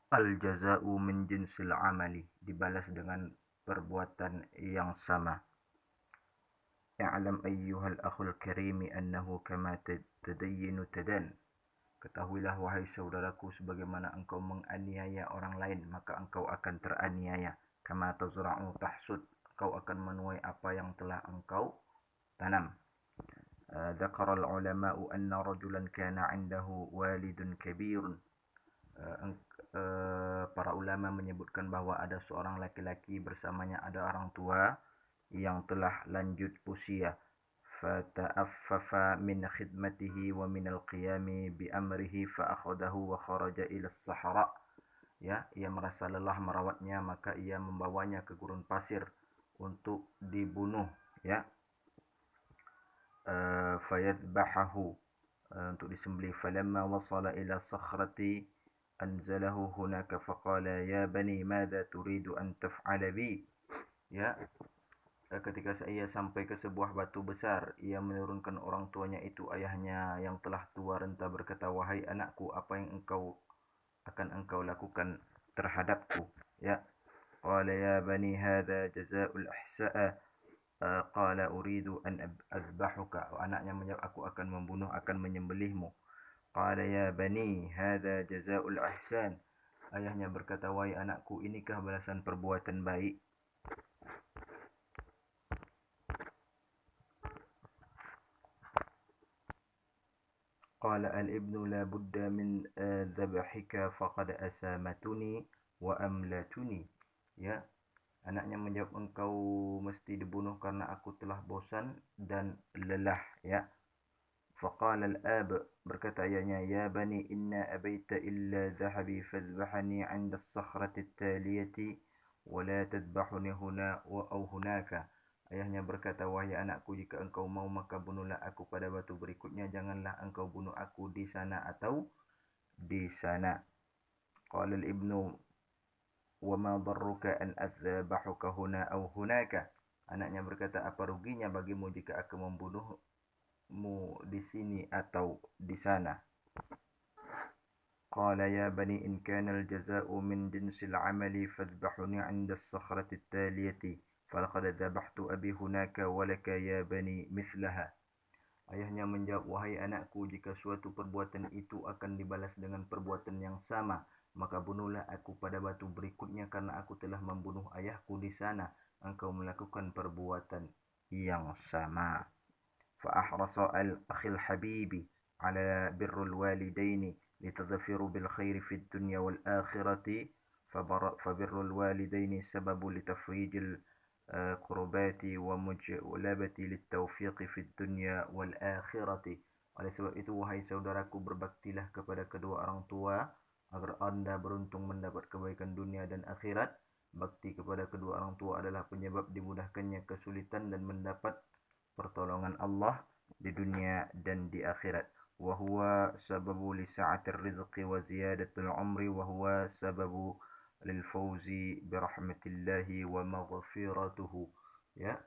Al-jaza'u min jinsil amali, dibalas dengan perbuatan yang sama. I'lam ayyuhal akhul karimi annahu kama tadayyinu tadan. Ketahuilah wahai saudaraku, sebagaimana engkau menganiaya orang lain, maka engkau akan teraniaya. Kama tazra'u tahsud, engkau akan menuai apa yang telah engkau tanam. ذكر العلماء أن رجلا كان عنده والد كبير. Para ulama menyebutkan bahwa ada seorang laki-laki, bersamanya ada orang tua yang telah lanjut usia. Fata'affafa min khidmatihi wa min al-qiyami bi amrihi fa'akhadahu wa kharaja ila as-sahara. Ya, ia merasa lelah merawatnya, maka ia membawanya ke gurun pasir untuk dibunuh, ya. Fayadbahahu, untuk disembelih. Falamma wasala ila sakhrati anzalahu hunaka faqala ya bani madza turidu an taf'ala bi. Ya, ketika ia sampai ke sebuah batu besar, ia menurunkan orang tuanya itu, ayahnya yang telah tua renta, berkata, wahai anakku, apa yang akan engkau lakukan terhadapku? Ya, qala ya bani hadza jazaa'ul ihsa'a. Qala uridu an azbahuka. Anaknya menjawab, aku akan membunuh, akan menyembelihmu. Qala ya bani hadza jazaa'ul ihsan. Ayahnya berkata, wahai anakku, inikah balasan perbuatan baik? Qala al-ibnu la budda min dhabhika faqad asamatuni wa amlatuni. Ya, anaknya menjawab, engkau mesti dibunuh karena aku telah bosan dan lelah, ya. Faqala al-ab, berkata ayahnya, ya bani inna abaita illa dhahabi fadhbahani 'inda as-sakhrati at-taliyati wa la tadhbahuni huna aw hunaka. Ayahnya berkata, wahai anakku, jika engkau mau maka bunuhlah aku pada batu berikutnya, janganlah engkau bunuh aku di sana atau di sana. Qala al-ibnu wa ma darruka an adhbahuka huna aw hunaka. Anaknya berkata, apa ruginya bagimu jika aku membunuhmu di sini atau di sana? Qala ya bani in kana al-jazaa'u min jinsil 'amali fadhbahuni 'inda as-sakhrati at-taliyati falaqad dhabahtu abi hunaka walaka ya bani mithlaha. Ayahnya menjawab, wahai anakku, jika suatu perbuatan itu akan dibalas dengan perbuatan yang sama, maka bunuhlah aku pada batu berikutnya karena aku telah membunuh ayahku di sana. Engkau melakukan perbuatan yang sama. فأحرص الأخ الحبيب على بر الوالدين لتظفر بالخير في الدنيا والآخرة. فبر الوالدين سبب لتفريج الكربات ومجلبة للتوفيق في الdunya wal akhirati. Oleh sebab itu, wahai saudaraku, berbaktilah kepada kedua orang tua agar anda beruntung mendapat kebaikan dunia dan akhirat. Bakti kepada kedua orang tua adalah penyebab dimudahkannya kesulitan dan mendapat pertolongan Allah di dunia dan di akhirat. Wa huwa sababu li sa'atir rizqi wa ziyadatul umri wa huwa sababu lil fawzi bi rahmatillahi wa maghfiratuhu. Ya,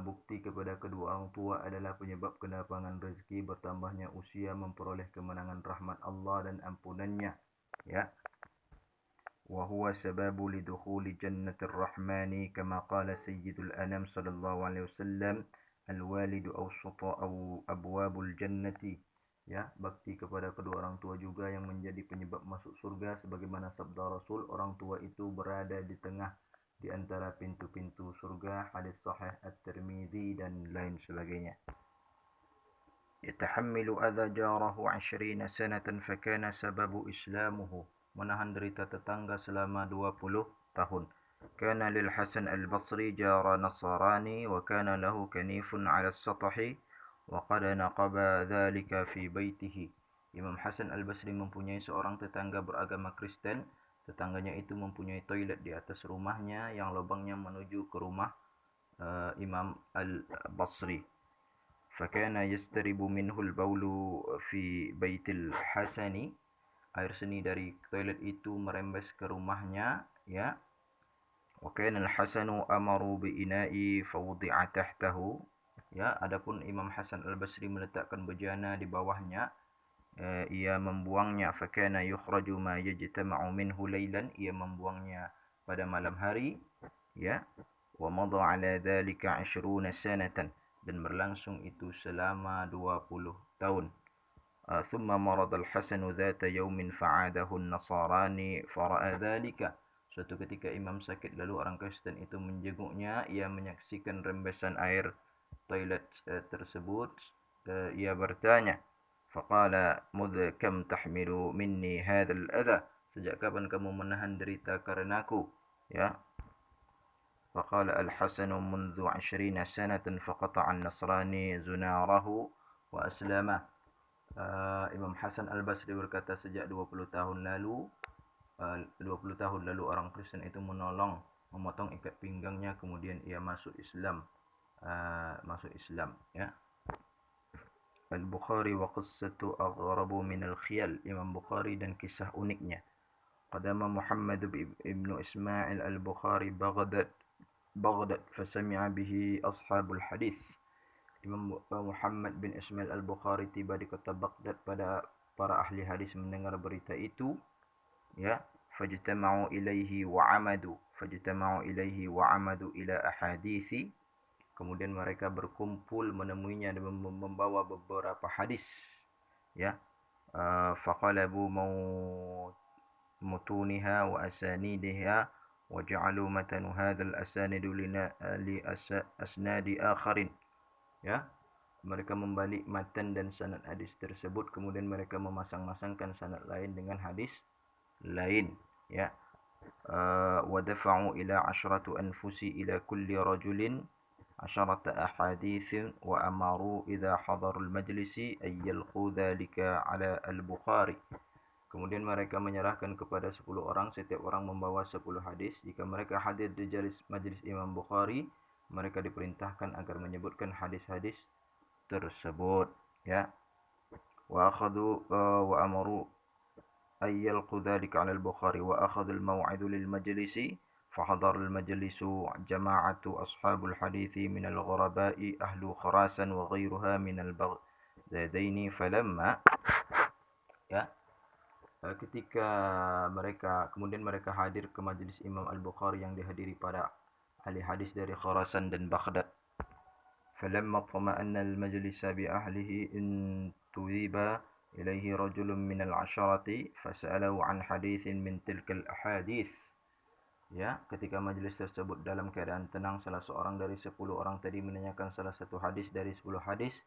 bukti kepada kedua orang tua adalah penyebab kelapangan rezeki, bertambahnya usia, memperoleh kemenangan rahmat Allah dan ampunannya. Ya, wa huwa sababu lidukhuli jannatir rahmani kama qala sayyidul anam sallallahu alaihi wasallam, al-walidu awsata abwabul jannati. Ya, bakti kepada kedua orang tua juga yang menjadi penyebab masuk surga, sebagaimana sabda Rasul, orang tua itu berada di tengah di antara pintu-pintu surga, hadis sahih at-Tirmidzi dan lain sebagainya. Yatahammilu adha jarahu 20 sanatan fakana sababu islamuhu. Menahan derita tetangga selama 20 tahun. Kana lil Hasan al-Basri jara nasrani wa kana lahu kanifun 'ala as-satahi wa qad naqaba dhalika fi baitihi. Imam Hasan al-Basri mempunyai seorang tetangga beragama Kristen. Tetangganya itu mempunyai toilet di atas rumahnya yang lubangnya menuju ke rumah Imam al-Basri. Fakana yastaribu minhu al-baulu fi baitil Hasani. Air seni dari toilet itu merembes ke rumahnya, ya. Wa kana al-Hasanu amaru bi ina'i fawdi'a tahtahu. Ya, adapun Imam Hasan al-Basri meletakkan bejana di bawahnya, ia membuangnya, fakana yukhraju ma yajtama'u minhu lailan, ia membuangnya pada malam hari, ya. Wa madha ala dhalika 20 sanatan, dan berlangsung itu selama 20 tahun. Thumma marada al-Hasan dhata yawmin fa'adahu an-nasarani fara'a dhalika. Suatu ketika imam sakit, lalu orang Kristen itu menjenguknya, ia menyaksikan rembesan air toilet tersebut. Ia bertanya, faqala mudh kam tahmilu minni hadzal adha, sejak kapan kamu menahan derita karenaku, ya. فقال الحسن منذ 20 سنة فقطع النصراني زناره وأسلمه. Imam Hasan Al-Basri berkata, sejak 20 tahun lalu 20 tahun lalu orang Kristen itu memotong ikat pinggangnya, kemudian ia masuk Islam, ya. Al-Bukhari wa qissatu aghrabu min al-khiyal, Imam Bukhari dan kisah uniknya. Qadama Muhammad ibn Ismail al-Bukhari Baghdad fasami'a bihi ashabul hadis. Imam Muhammad bin Ismail al-Bukhari tiba di kota Baghdad pada para ahli hadis mendengar berita itu, ya. Fajtama'u ilaihi wa amadu ila ahadisi, kemudian mereka berkumpul menemuinya dan membawa beberapa hadis, ya. Faqalabu mutuniha wa asanidiha wa ja'alu matanu hadzal asanid li asnadi akharin, ya. Mereka membalik matan dan sanad hadis tersebut, kemudian mereka memasang-masangkan sanad lain dengan hadis lain, ya. Wa dafa'u ila 'ashratu anfusi ila kulli rajulin 'asharata ahaditsin wa amaru idza hadarul majlisi ay yalqu dhalika 'ala al-Bukhari. Kemudian mereka menyerahkan kepada 10 orang, setiap orang membawa 10 hadis. Jika mereka hadir di majlis Imam Bukhari, mereka diperintahkan agar menyebutkan hadis-hadis tersebut, ya. Wa akhadhu wa amaru ay yalqu dhalika 'ala al-Bukhari wa akhadha al-maw'id lil majlisi فحضر المجلس جماعة أصحاب الحديث من الغرباء أهل خراسان وغيرها من البغدادين فلما, ya. Ketika kemudian mereka hadir ke majlis Imam Al-Bukhari yang dihadiri para ahli hadis dari Khurasan dan Baghdad. Falamma tama'anna al-majlis bi ahlihi intuiba ilaihi rajulun min al-'asharati fas'alahu 'an haditsin min tilka al-ahadits. Ya, ketika majlis tersebut dalam keadaan tenang, salah seorang dari 10 orang tadi menanyakan salah satu hadis dari 10 hadis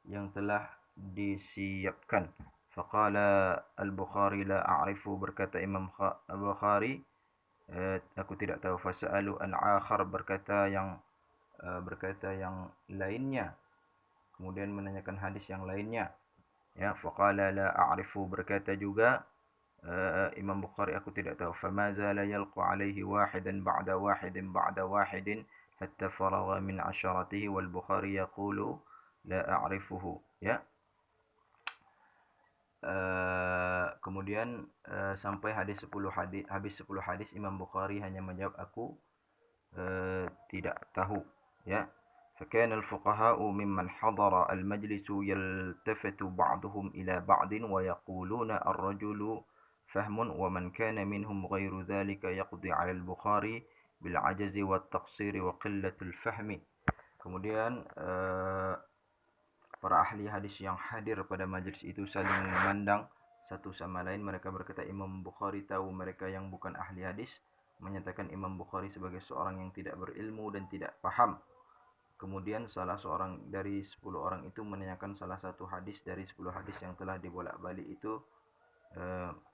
yang telah disiapkan. Faqala al-Bukhari la a'rifu, berkata Imam Bukhari, aku tidak tahu. Fasa'alu al-akhar, berkata yang lainnya, kemudian menanyakan hadis yang lainnya, ya. Faqala la a'rifu, berkata juga Imam Bukhari, aku tidak tahu. Fama zala yalqu alaihi wahidan ba'da wahidin hatta faragha min 'asharatihi wal Bukhari yaqulu la a'rifuhu, ya. Kemudian sampai habis 10 hadis, Imam Bukhari hanya menjawab, aku tidak tahu, ya. فكان الفقهاء ممن حضر المجلس يلتفت بعضهم إلى بعض ويقولون الرجل فهم ومن كان منهم غير ذلك يقضي على البخاري بالعجز والتقصير وقلة الفهم. Kemudian para ahli hadis yang hadir pada majlis itu saling memandang satu sama lain. Mereka berkata, Imam Bukhari tahu. Mereka yang bukan ahli hadis menyatakan Imam Bukhari sebagai seorang yang tidak berilmu dan tidak paham. Kemudian salah seorang dari 10 orang itu menanyakan salah satu hadis dari 10 hadis yang telah dibolak-balik itu.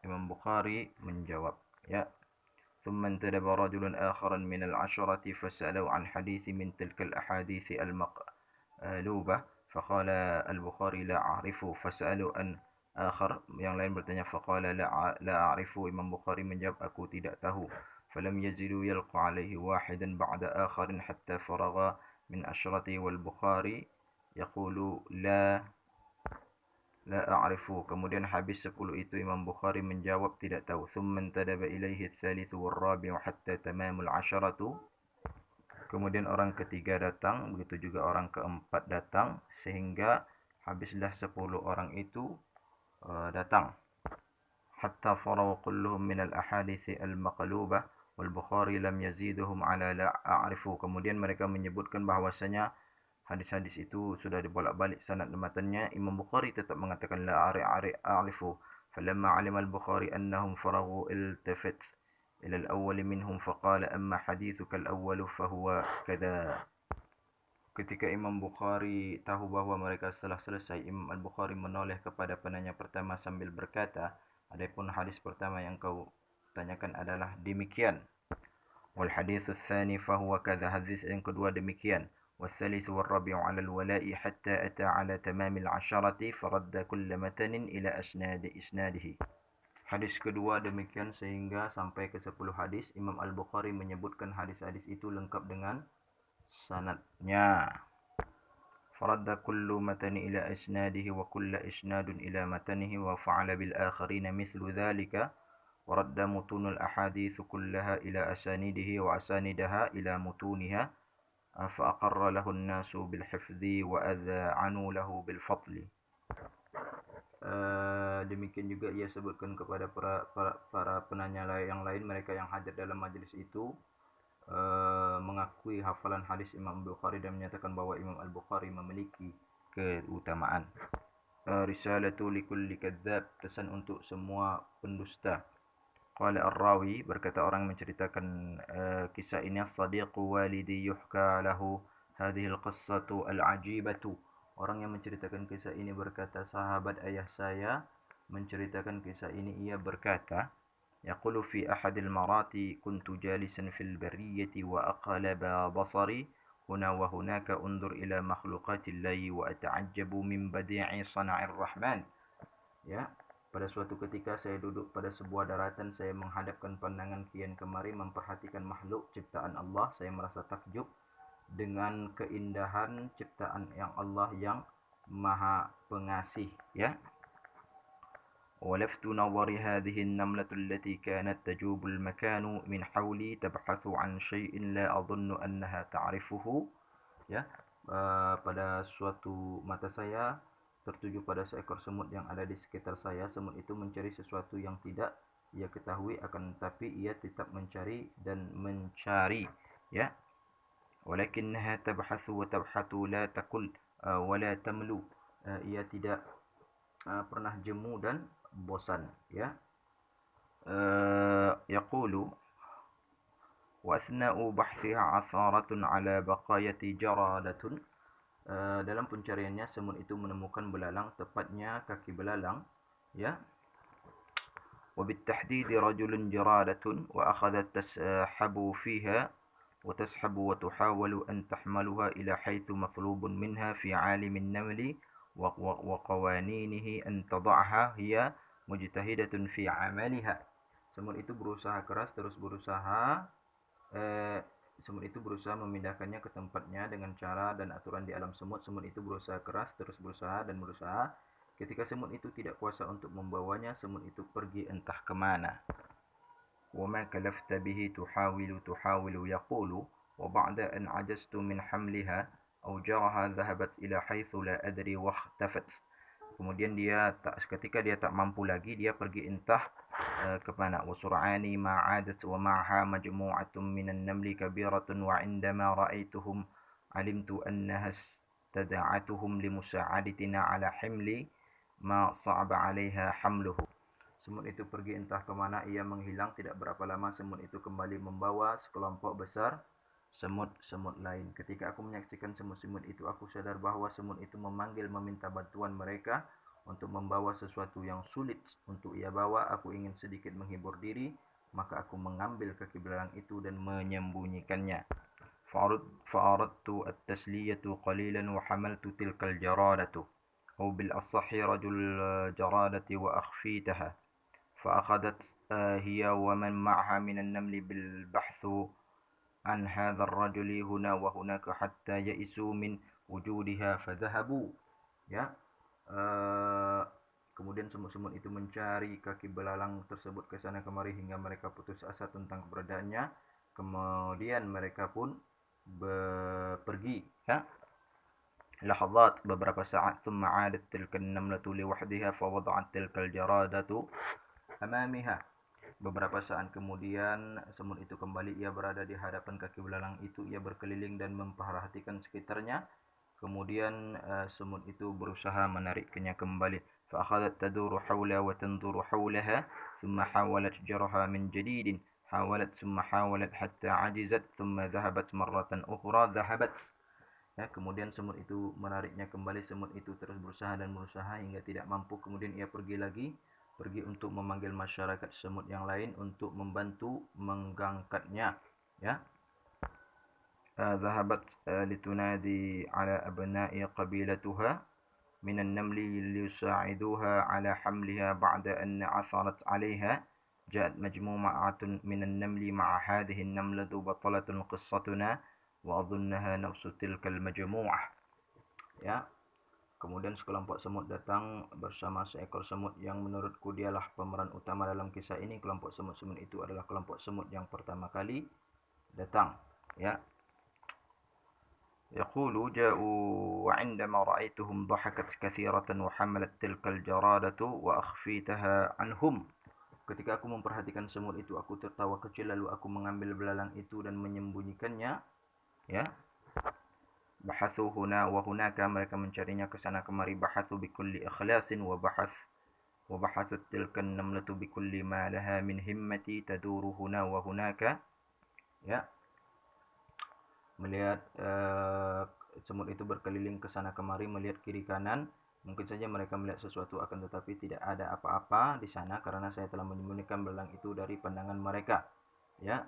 Imam Bukhari menjawab, ya. ثم انتدب رجل آخر من العشرة فسألوا عن حديث من تلك الأحاديث المقلوبة فقال البخاري لا أعرفه. فسألوا an akhar, yang lain bertanya, faqala la a'rifu, Imam Bukhari menjawab, aku tidak tahu. Falam yazidu yalqa alaihi wahidan ba'da akharin hatta faragha min asyrati wal Bukhari yaqulu la a'rifu. Kemudian habis 10 itu Imam Bukhari menjawab tidak tahu. Thumma intadaba ilaihi ats-tsalitsu war-rabi'u hatta tamamul 'asharatu. Kemudian orang ketiga datang, begitu juga orang keempat datang, sehingga habislah 10 orang itu datang. Hatta faraw kulluhum min al-ahadits al-maqlubah wal Bukhari lam yaziduhum ala la a'rifu. Kemudian mereka menyebutkan bahwasanya hadis-hadis itu sudah dibolak-balik sanad dan matanya. Imam Bukhari tetap mengatakan la a'rifu. Falamma 'alima al-Bukhari annahum faraghu iltafat ila al-awwal minhum faqala amma hadithuka al-awwal fahuwa kadza. Ketika Imam Bukhari tahu bahwa mereka telah selesai, Imam Al-Bukhari menoleh kepada penanya pertama sambil berkata, adapun hadis pertama yang kau tanyakan adalah demikian. Wal hadits tsani fahuwa kadza, hadis yang kedua demikian. والثالث والرابع على الولاء حتى أتى على تمام العشرة فرد كل متن إلى إسناده. Hadis kedua demikian sehingga sampai ke 10 hadis. Imam Al-Bukhari menyebutkan hadis-hadis itu lengkap dengan sanadnya. فرد كل متن إلى إسناده وكل إسناد إلى متنه وفعل بالآخرين مثل ذلك ورد متون الأحاديث كلها إلى أسانيده وأساندها إلى متونها فأقر له الناس بالحفظ وأذعنوا له بالفضل. Demikian juga ia sebutkan kepada para penanya yang lain, mereka yang hadir dalam majlis itu, mengakui hafalan hadis Imam Bukhari dan menyatakan bahwa Imam Al-Bukhari memiliki keutamaan. Risalatu likulli kadzdzab, pesan untuk semua pendusta. Qala ar-rawi, berkata orang menceritakan kisah ini, as-sadiqu walidi yuhka lahu hadhihi al-qissatu al-ajibatu. Orang yang menceritakan kisah ini berkata, sahabat ayah saya menceritakan kisah ini, ia berkata, yaqulu fi ahadil marati kuntu jalisan fil bariyati wa aqlaba basari huna wa hunaka undur ila makhluqatillahi wa ata'ajjabu min badi'i sana'ir rahman. Ya, pada suatu ketika saya duduk pada sebuah daratan, saya menghadapkan pandangan kian kemari memperhatikan makhluk ciptaan Allah. Saya merasa takjub dengan keindahan ciptaan yang Allah yang Maha Pengasih, ya. ولفت نظري هذه النملة التي كانت تجوب المكان من حولي تبحث عن شيء لا أظن أنها تعرفه. Ya, pada suatu mata saya tertuju pada seekor semut yang ada di sekitar saya. Semut itu mencari sesuatu yang tidak ia ketahui, akan tetapi ia tetap mencari dan mencari, ya. Walakinnaha tabhathu wa tabhatu la takul wa la tamlu. Ia tidak pernah jemu dan bosan, ya. Yaqulu wa athna'u bahthiha 'atharatun 'ala baqayati jaradatun. Dalam pencariannya semut itu menemukan belalang, tepatnya kaki belalang, ya. Wa bitahdid rajulun jaradatun wa akhadhat tashabu fiha wa tashabu wa tuhawalu an tahmaluha ila haythu matlubun minha fi 'alimin namli wa qawaninihi an tad'aha hiya mujtahidatun fi 'amaliha. Semut itu berusaha keras, semut itu berusaha memindahkannya ke tempatnya dengan cara dan aturan di alam semut. Semut itu berusaha keras, terus berusaha dan berusaha. Ketika semut itu tidak kuasa untuk membawanya, semut itu pergi entah kemana. وَمَا كَلَفْتَ بِهِ تُحَاوِلُ يَقُولُ وَبَعْدَ أَنْ عَجَزْتُ مِنْ حَمْلِهَا أَوْجَرَهَا ذَهَبَتْ إِلَى حَيْثُ لَا أَدْرِي وَاخْتَفَتْ. Kemudian ketika dia tak mampu lagi, dia pergi entah kemana. وَسُرْعَانِ مَا عَادَتْ وَمَعَهَا مَجْمُوعَةٌ مِنَ النَّمْلِ كَبِيرَةٌ وَعِنْدَمَا رَأَيْتُهُمْ عَلِمْتُ أَنَّهَا اسْتَدْعَتْهُمْ لِمُسَاعَدَتِنَا عَلَى حِمْلِ مَا صَعَبَ عَلَيْهَا حَمْلُهُ. Semut itu pergi entah kemana, ia menghilang. Tidak berapa lama semut itu kembali membawa sekelompok besar semut-semut lain. Ketika aku menyaksikan semut-semut itu, aku sadar bahwa semut itu meminta bantuan mereka untuk membawa sesuatu yang sulit untuk ia bawa. Aku ingin sedikit menghibur diri, maka aku mengambil kaki belalang itu dan menyembunyikannya. Fa'aradtu at-tasliyatu qalilan wa hamaltu tilkal jaradatu aw bil asahhi rajul jaradati wa akhfitaha. فأخذت هي ومن معها من النمل بالبحث عن هذا الرجل هنا وهناك حتى يئسوا من وجودها فذهبوا. Ya, kemudian semut-semut itu mencari kaki belalang tersebut ke sana kemari hingga mereka putus asa tentang keberadaannya. Kemudian mereka pun pergi, ya. lahazat, beberapa saat, thumma 'adat tilka an-namlatu liwahdiha fa wada'at tilka al-jaradatu amamiha. Beberapa saat kemudian semut itu kembali, ia berada di hadapan kaki belalang itu, ia berkeliling dan memperhatikan sekitarnya. Kemudian semut itu berusaha menariknya kembali. Fa akhadhat taduru hawla wa tanzuru hawlaha, thumma hawalat jarha min jadidin. Hawalat thumma hawalat hatta ajizat, thumma dhahabat marratan ukhra dhahabat. Ya, kemudian semut itu menariknya kembali, semut itu terus berusaha dan berusaha hingga tidak mampu. Kemudian ia pergi lagi, pergi untuk memanggil masyarakat semut yang lain untuk membantu mengangkatnya. Ya, ذهبت لتنادي على أبناء قبيلتها من النمل ليساعدوها على حملها بعد أن عثرت عليها. جاءت مجموعة من النمل مع هذه النملة بطلة قصتنا وأظنها نفس تلك المجموعة. Ya, kemudian sekelompok semut datang bersama seekor semut yang menurutku dialah pemeran utama dalam kisah ini. Kelompok semut-semut itu adalah kelompok semut yang pertama kali datang. Ya, يقول جاءوا وعندما رأيتهم ضحكت كثيرة وحملت تلك الجرادة وأخفيتها عنهم. Ketika aku memperhatikan semut itu, aku tertawa kecil, lalu aku mengambil belalang itu dan menyembunyikannya. Ya, bahathu huna wa hunaka, mereka mencarinya ke sana kemari. Bahathu bikulli ikhlasin wa bahathat tilka an-namlatu bikulli ma laha min himmati taduru huna wa hunaka. Ya, melihat semut itu berkeliling ke sana kemari, melihat kiri kanan. Mungkin saja mereka melihat sesuatu, akan tetapi tidak ada apa-apa di sana karena saya telah menyembunyikan belalang itu dari pandangan mereka. Ya,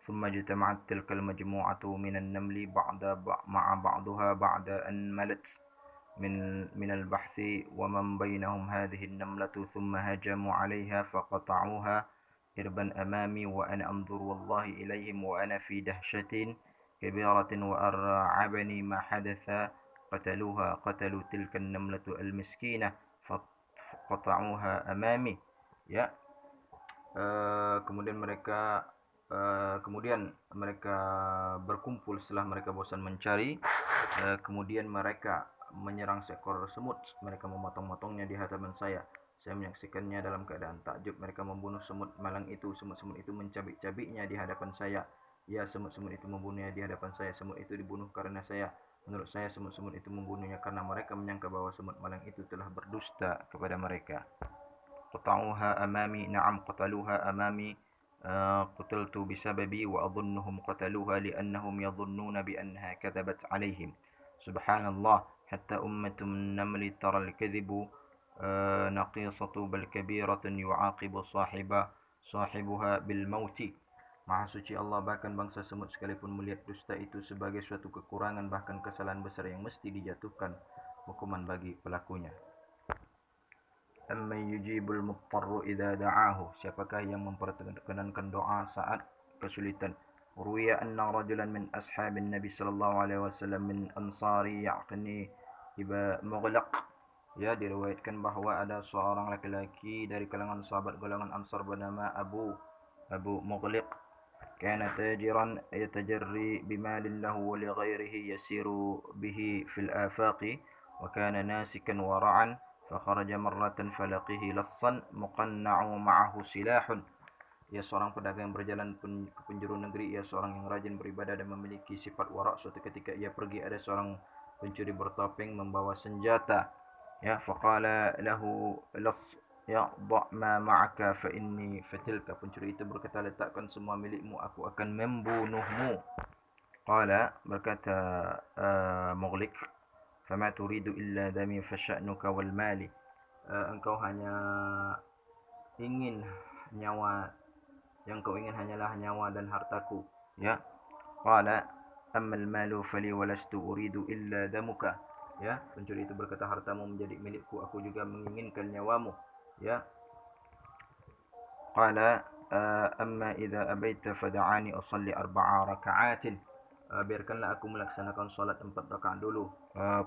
ثم اجتمعت تلك المجموعة من النمل مع بعضها بعد أن ملت من البحث ومن بينهم هذه النملة ثم هجموا عليها فقطعوها إربا أمامي وأنا أنظر والله إليهم وأنا في دهشة كبيرة وأرعبني ما حدث. قتلوا تلك النملة المسكينة فقطعوها أمامي. Ya, kemudian mereka berkumpul setelah mereka bosan mencari. Kemudian mereka menyerang seekor semut, mereka memotong-motongnya di hadapan saya. Saya menyaksikannya dalam keadaan takjub. Mereka membunuh semut malang itu. Semut-semut itu mencabik-cabiknya di hadapan saya. Ya, semut-semut itu membunuhnya di hadapan saya. Semut itu dibunuh karena saya. Menurut saya semut-semut itu membunuhnya karena mereka menyangka bahwa semut malang itu telah berdusta kepada mereka. Qata'uha amami, na'am qataluha amami. قتلت بسببي وأظنهم قتلوها لأنهم يظنون بأنها كذبت عليهم. سبحان الله، حتى أمة النمل ترى الكذب نقيصة بل كبيرة يعاقب صاحبها بالموت. Maha suci Allah, bahkan bangsa semut sekalipun melihat dusta itu sebagai suatu kekurangan, bahkan kesalahan besar yang mesti dijatuhkan hukuman bagi pelakunya. Amman yujibul muttarru idza da'ahu, siapakah yang memperkenankan doa saat kesulitan. Ruwiya anna rajulan min ashabin Nabi sallallahu alaihi wasallam min ansari ya'ni iba Mughlaq. Ya, diriwayatkan bahwa ada seorang laki-laki dari kalangan sahabat golongan Ansar bernama Abu Mughlaq. Kana tajiran yatajarri bimalin lahu wa li ghairihi yasiru bihi fil afaqi wa kana nasikan wara'an. فخرج مرة فلقيه لصا مقنع معه سلاح. Ia seorang pedagang berjalan ke penjuru negeri. Ia seorang yang rajin beribadah dan memiliki sifat warak. Suatu ketika ia pergi, ada seorang pencuri bertopeng membawa senjata. Ya, faqala lahu las ya dha' ma ma'aka fa inni fatilka. Pencuri itu berkata, letakkan semua milikmu, aku akan membunuhmu. Qala, berkata Mughliq, fama turidu illa dami fasya'nuka wal mali. Engkau hanya ingin nyawa, yang kau ingin hanyalah nyawa dan hartaku. Ya, qala ammal malu fali walastu uridu illa damuka. Ya, pencuri itu berkata, hartamu menjadi milikku, aku juga menginginkan nyawamu. Ya, qala amma idza abaita fad'ani usalli 4 raka'atin. Biarkanlah aku melaksanakan salat 4 rakaat dulu.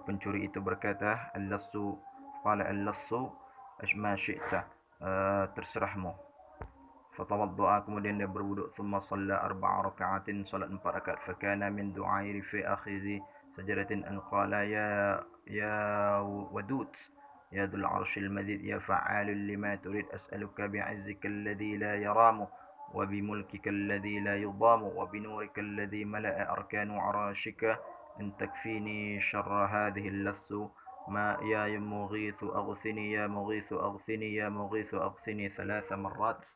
Pencuri itu berkata, al-lassu, qala al-lassu ma syi'ta, terserahmu. Fatawadda'a, kemudian dia berwuduk, thumma shalla 4 raka'atin, salat 4 rakaat. Fakana min du'ai fi akhidhi شجرة أن قال يا ودود يا ذو العرش المجيد يا فعال لما تريد أسألك بعزك الذي لا يرام وبملكك الذي لا يضام وبنورك الذي ملأ أركان عراشك أن تكفيني شر هذه اللص ما يا مغيث أغثني يا مغيث أغثني يا مغيث أغثني 3 مرات.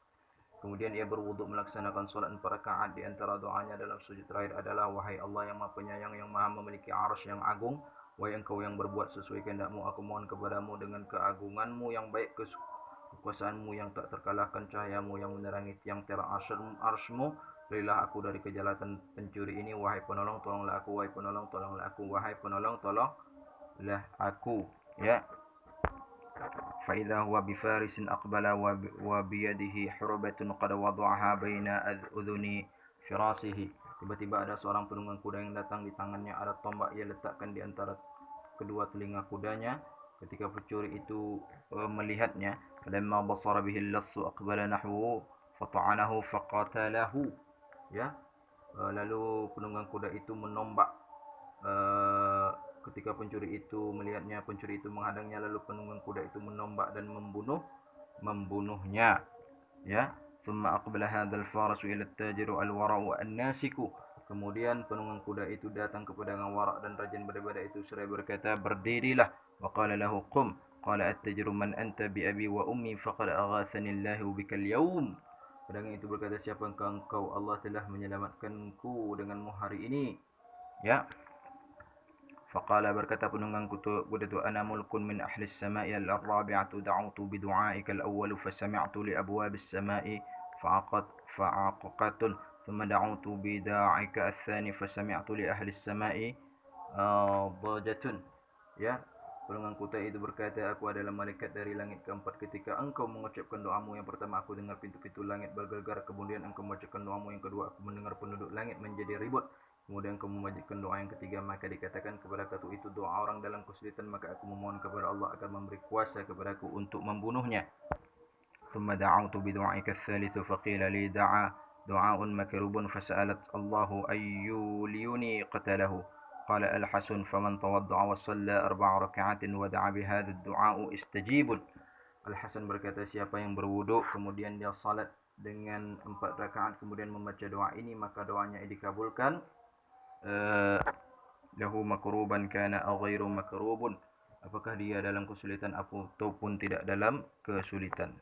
Kemudian ia berwuduk melaksanakan solat 4 rakaat. Di antara doanya dalam sujud terakhir adalah, wahai Allah yang maha penyayang, yang maha memiliki arsy yang agung, wahai engkau yang berbuat sesuai kehendakmu, aku mohon kepadamu dengan keagunganmu yang baik, kekuasaanmu yang tak terkalahkan, cahayamu yang menerangi tiang-tiang arsy-mu, berilah aku dari kejahatan pencuri ini, wahai penolong tolonglah aku, wahai penolong tolonglah aku, wahai penolong tolonglah aku. Ya. فإذا هو بفارس أقبل وبيده حربة قد وضعها بين أذن فراسه. Tiba-tiba ada seorang penunggang kuda yang datang, di tangannya ada tombak, ia letakkan di antara kedua telinga kudanya. Ketika pencuri itu melihatnya, falamma basara bihi al-lassu aqbala nahwu fata'anahu faqatalahu. Ya, lalu penunggang kuda itu menombak. Ketika pencuri itu melihatnya, pencuri itu menghadangnya, lalu penunggang kuda itu menombak dan membunuhnya. Ya, thumma aqbala hadzal farasu ila at-tajir al-wara'u an-nasiku. Kemudian penunggang kuda itu datang ke pedagang warak dan rajin beribadah itu, seraya berkata, berdirilah. Wa qala lahu qum. Qala at-tajiru man anta bi abi wa ummi faqad aghathani Allahu bikal yawm. Pedagang itu berkata, siapa engkau? Allah telah menyelamatkanku denganmu hari ini. Ya. Faqala, berkata penunggang kuda itu, ana mulkun min ahli as-sama'i al-rabi'atu da'utu bi du'aika al-awwal fa sami'tu li abwab as-sama'i fa'aqatun thumma da'utu bi da'ika ath-thani fa sami'tu li ahli as-sama'i dhajatun. Ya, penunggang kuda itu berkata, aku adalah malaikat dari langit keempat. Ketika engkau mengucapkan doamu yang pertama, aku dengar pintu-pintu langit bergegar. Kemudian engkau mengucapkan doamu yang kedua, aku mendengar penduduk langit menjadi ribut. Kemudian kamu memanjatkan doa yang ketiga, maka dikatakan kepada aku itu doa orang dalam kesulitan, maka aku memohon kepada Allah agar memberi kuasa kepadaku untuk membunuhnya. Thumma da'autu bidu'aika ats-tsalits faqila li du'a'un makrubun fasa'alat Allahu ayyuliyuni qatalahu. Qala al-Hasan faman tawadda'a wa shalla 4 raka'atin wa da'a bihadha ad-du'a'u istajibun. Al-Hasan berkata, siapa yang berwuduk kemudian dia salat dengan 4 rakaat kemudian membaca doa ini, maka doanya dikabulkan. Lahu makruban kana aw ghairu makrubun, apakah dia dalam kesulitan ataupun tidak dalam kesulitan.